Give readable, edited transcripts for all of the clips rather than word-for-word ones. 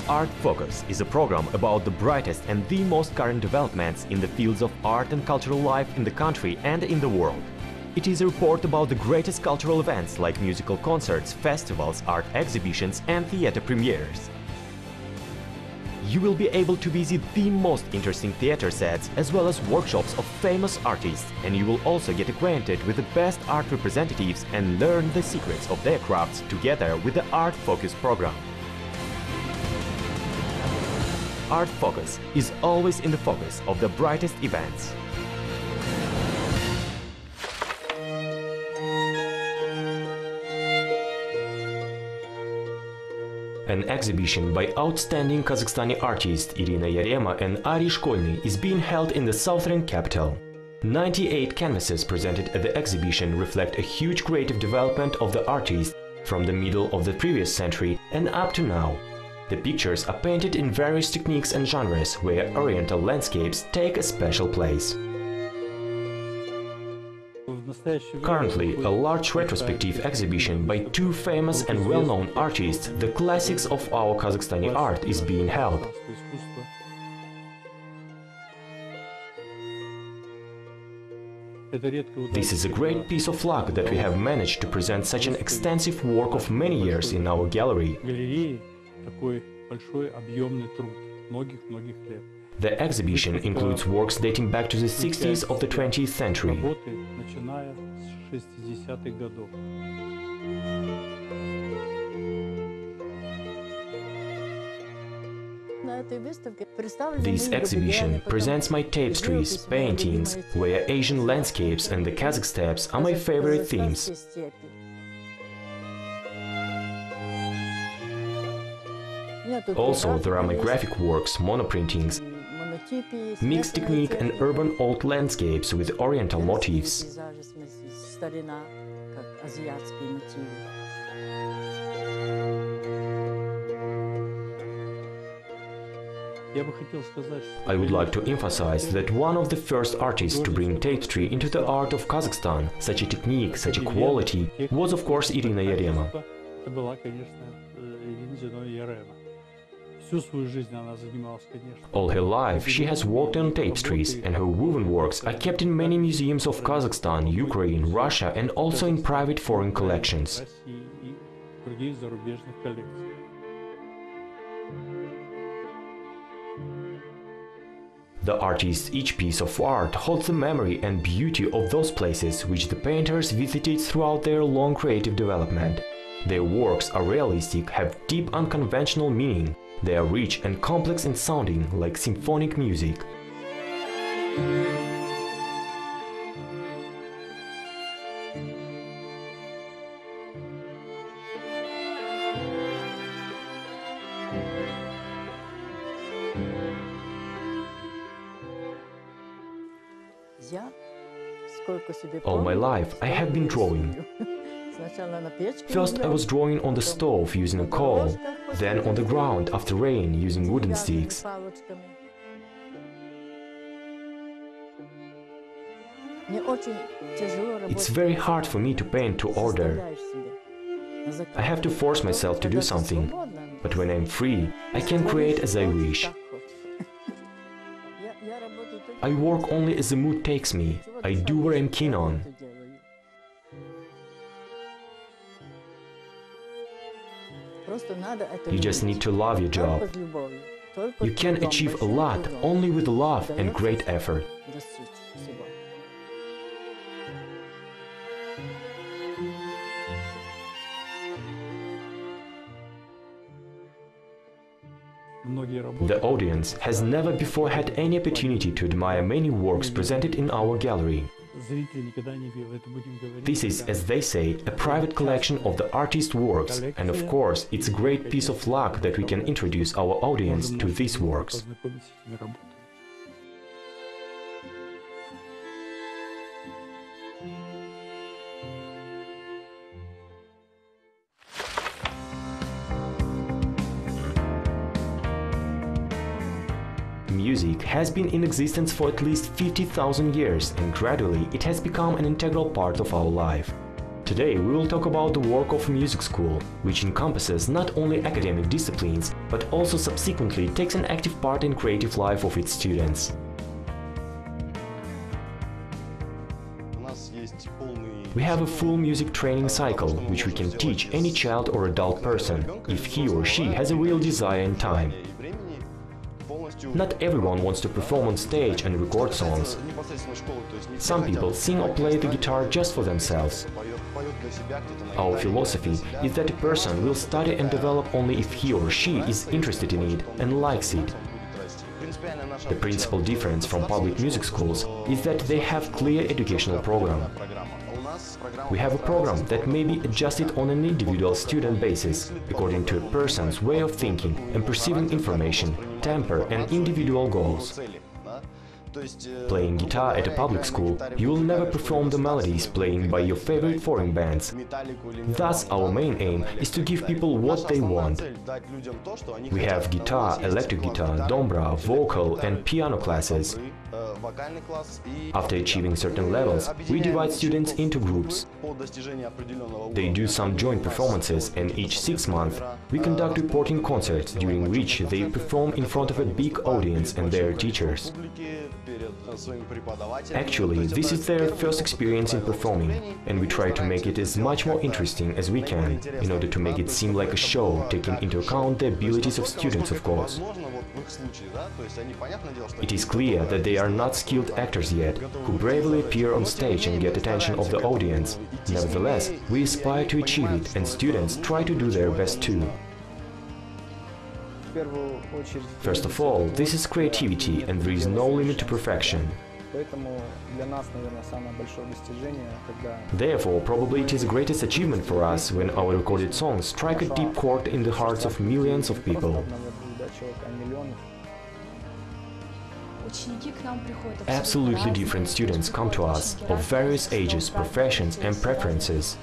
Art Focus is a program about the brightest and the most current developments in the fields of art and cultural life in the country and in the world. It is a report about the greatest cultural events like musical concerts, festivals, art exhibitions and theater premieres. You will be able to visit the most interesting theater sets as well as workshops of famous artists, and you will also get acquainted with the best art representatives and learn the secrets of their crafts together with the Art Focus program. Art Focus is always in the focus of the brightest events. An exhibition by outstanding Kazakhstani artists Irina Yarema and Ariy Shkolniy is being held in the southern capital. 98 canvases presented at the exhibition reflect a huge creative development of the artist from the middle of the previous century and up to now. The pictures are painted in various techniques and genres where Oriental landscapes take a special place. Currently, a large retrospective exhibition by two famous and well-known artists, the classics of our Kazakhstani art, is being held. This is a great piece of luck that we have managed to present such an extensive work of many years in our gallery. The exhibition includes works dating back to the 60s of the 20th century. This exhibition presents my tapestries, paintings, where Asian landscapes and the Kazakh steppes are my favorite themes. Also, there are my graphic works, monoprintings, mixed technique and urban old landscapes with oriental motifs. I would like to emphasize that one of the first artists to bring tapestry into the art of Kazakhstan, such a technique, such a quality, was of course Irina Yarema. All her life she has worked on tapestries, and her woven works are kept in many museums of Kazakhstan, Ukraine, Russia and also in private foreign collections. The artist's each piece of art holds the memory and beauty of those places which the painters visited throughout their long creative development. Their works are realistic, have deep unconventional meaning. They are rich and complex in sounding, like symphonic music. All my life I have been drawing. First I was drawing on the stove using a coal, then on the ground after rain using wooden sticks. It's very hard for me to paint to order. I have to force myself to do something, but when I'm free, I can create as I wish. I work only as the mood takes me. I do what I'm keen on. You just need to love your job. You can achieve a lot only with love and great effort. The audience has never before had any opportunity to admire many works presented in our gallery. This is, as they say, a private collection of the artist's works, and of course, it's a great piece of luck that we can introduce our audience to these works. Music has been in existence for at least 50,000 years, and gradually it has become an integral part of our life. Today we will talk about the work of a music school, which encompasses not only academic disciplines, but also subsequently takes an active part in creative life of its students. We have a full music training cycle, which we can teach any child or adult person, if he or she has a real desire and time. Not everyone wants to perform on stage and record songs. Some people sing or play the guitar just for themselves. Our philosophy is that a person will study and develop only if he or she is interested in it and likes it. The principal difference from public music schools is that they have clear educational program. We have a program that may be adjusted on an individual student basis, according to a person's way of thinking and perceiving information, temper and individual goals. Playing guitar at a public school, you will never perform the melodies playing by your favorite foreign bands. Thus, our main aim is to give people what they want. We have guitar, electric guitar, dombra, vocal and piano classes. After achieving certain levels, we divide students into groups. They do some joint performances, and each 6 months we conduct reporting concerts, during which they perform in front of a big audience and their teachers. Actually, this is their first experience in performing, and we try to make it as much more interesting as we can, in order to make it seem like a show, taking into account the abilities of students, of course. It is clear that they are not skilled actors yet, who bravely appear on stage and get attention of the audience. Nevertheless, we aspire to achieve it, and students try to do their best too. First of all, this is creativity, and there is no limit to perfection. Therefore, probably it is the greatest achievement for us when our recorded songs strike a deep chord in the hearts of millions of people. Absolutely different students come to us, of various ages, professions and preferences.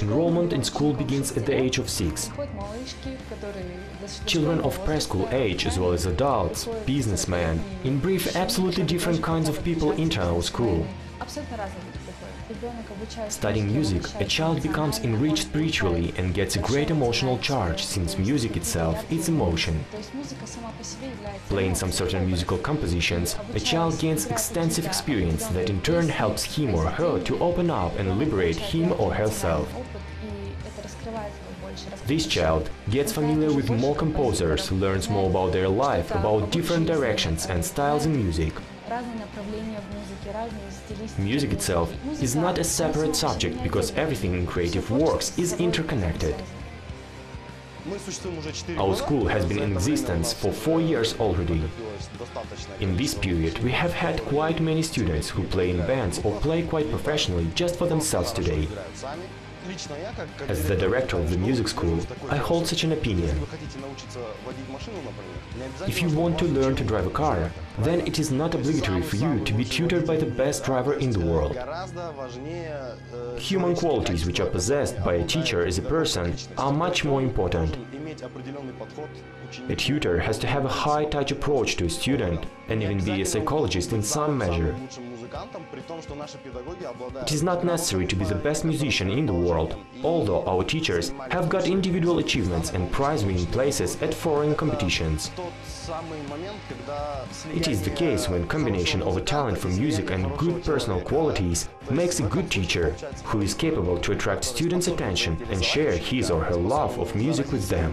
Enrollment in school begins at the age of 6. Children of preschool age, as well as adults, businessmen, in brief, absolutely different kinds of people enter our school. Studying music, a child becomes enriched spiritually and gets a great emotional charge, since music itself is emotion. Playing some certain musical compositions, a child gains extensive experience that in turn helps him or her to open up and liberate him or herself. This child gets familiar with more composers, learns more about their life, about different directions and styles in music. Music itself is not a separate subject, because everything in creative works is interconnected. Our school has been in existence for 4 years already. In this period, we have had quite many students who play in bands or play quite professionally just for themselves today. As the director of the music school, I hold such an opinion. If you want to learn to drive a car, then it is not obligatory for you to be tutored by the best driver in the world. Human qualities which are possessed by a teacher as a person are much more important. A tutor has to have a high-touch approach to a student and even be a psychologist in some measure. It is not necessary to be the best musician in the world, although our teachers have got individual achievements and prize-winning places at foreign competitions. It is the case when combination of a talent for music and good personal qualities makes a good teacher, who is capable to attract students' attention and share his or her love of music with them.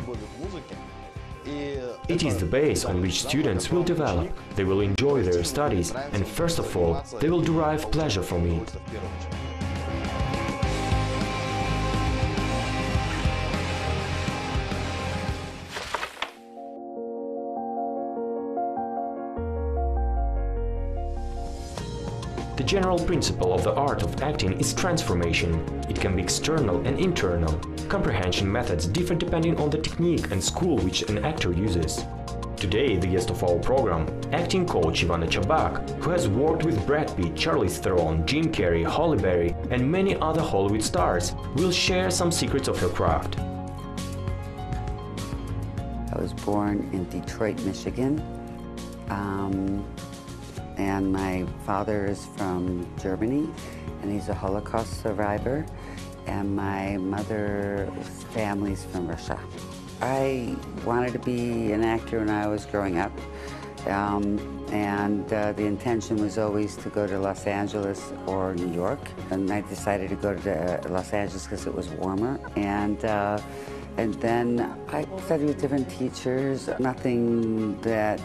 It is the base on which students will develop, they will enjoy their studies, and first of all, they will derive pleasure from it. The general principle of the art of acting is transformation. It can be external and internal. Comprehension methods differ depending on the technique and school which an actor uses. Today, the guest of our program, acting coach Ivana Chubbuck, who has worked with Brad Pitt, Charlize Theron, Jim Carrey, Halle Berry and many other Hollywood stars, will share some secrets of her craft. I was born in Detroit, Michigan. and my father is from Germany, and he's a Holocaust survivor, and my mother's family's from Russia. I wanted to be an actor when I was growing up, and the intention was always to go to Los Angeles or New York, and I decided to go to Los Angeles because it was warmer, and then I studied with different teachers, nothing that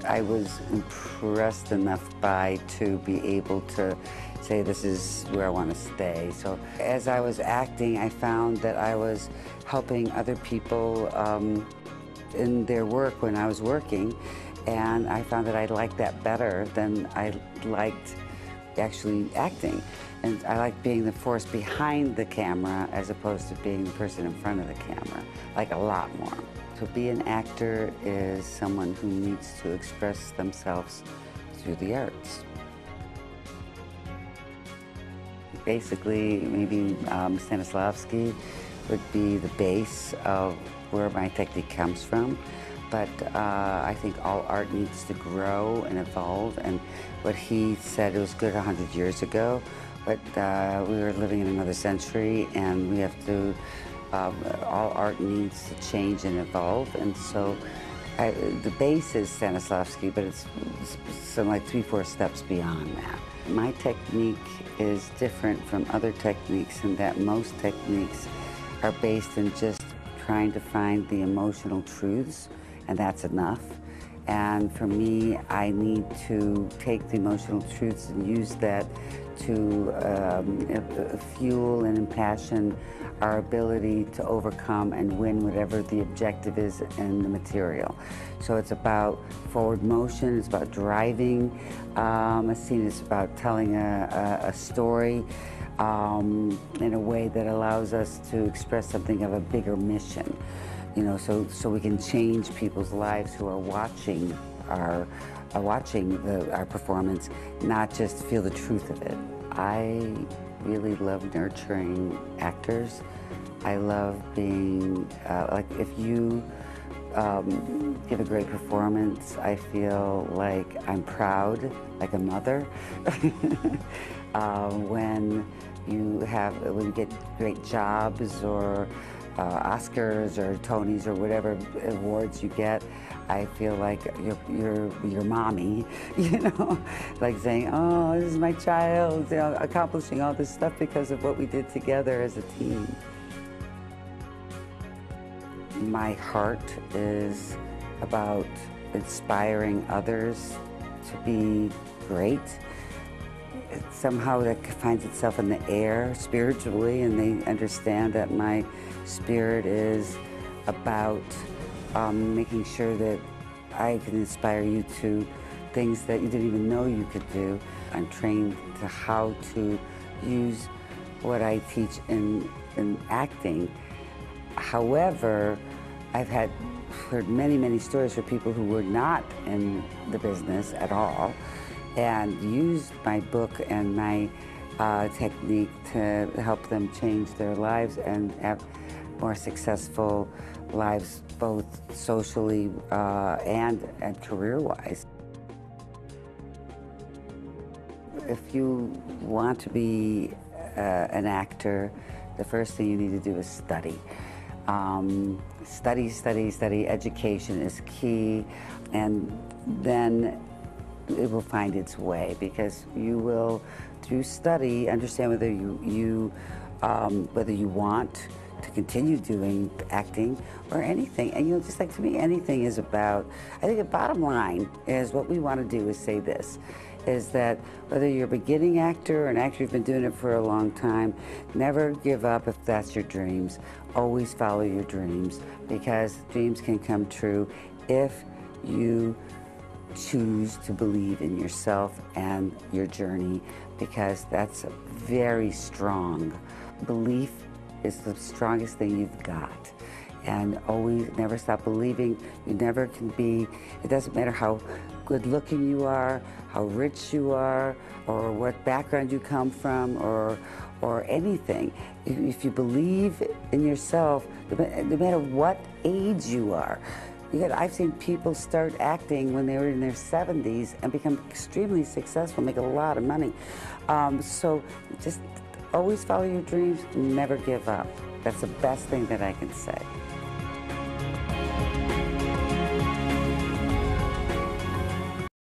I was impressed enough by to be able to say this is where I want to stay. So as I was acting, I found that I was helping other people in their work when I was working, and I found that I liked that better than I liked actually acting. And I like being the force behind the camera as opposed to being the person in front of the camera, like a lot more. To be an actor is someone who needs to express themselves through the arts. Basically, maybe Stanislavski would be the base of where my technique comes from. But I think all art needs to grow and evolve, and what he said was good 100 years ago, but we were living in another century, and we have to, all art needs to change and evolve, and so the base is Stanislavski, but it's some like 3-4 steps beyond that. My technique is different from other techniques in that most techniques are based in just trying to find the emotional truths, and that's enough. And for me, I need to take the emotional truths and use that to fuel and impassion our ability to overcome and win whatever the objective is in the material. So it's about forward motion, it's about driving a scene, it's about telling a story in a way that allows us to express something of a bigger mission. You know, so we can change people's lives who are watching our performance, not just feel the truth of it. I really love nurturing actors. I love being, like if you give a great performance, I feel like I'm proud, like a mother. When you get great jobs or Oscars or Tonys or whatever awards you get, I feel like you're mommy, you know, like saying, oh, this is my child, you know, accomplishing all this stuff because of what we did together as a team. My heart is about inspiring others to be great. Somehow that finds itself in the air spiritually, and they understand that my spirit is about making sure that I can inspire you to things that you didn't even know you could do. I'm trained to how to use what I teach in acting. However, I've heard many stories from people who were not in the business at all and used my book and my technique to help them change their lives and have more successful lives, both socially and career-wise. If you want to be an actor, the first thing you need to do is study. Study. Education is key, and then it will find its way, because you will, through study, understand whether you want to continue doing acting or anything. And you know, just like to me, anything is about, I think the bottom line is what we want to do is say this, is that whether you're a beginning actor or an actor who's been doing it for a long time, never give up if that's your dreams. Always follow your dreams, because dreams can come true if you choose to believe in yourself and your journey, because that's very strong. Belief is the strongest thing you've got. And always never stop believing. You never can be, it doesn't matter how good looking you are, how rich you are, or what background you come from, or anything. If you believe in yourself, no matter what age you are, I've seen people start acting when they were in their 70s and become extremely successful, make a lot of money. So just always follow your dreams, never give up. That's the best thing that I can say.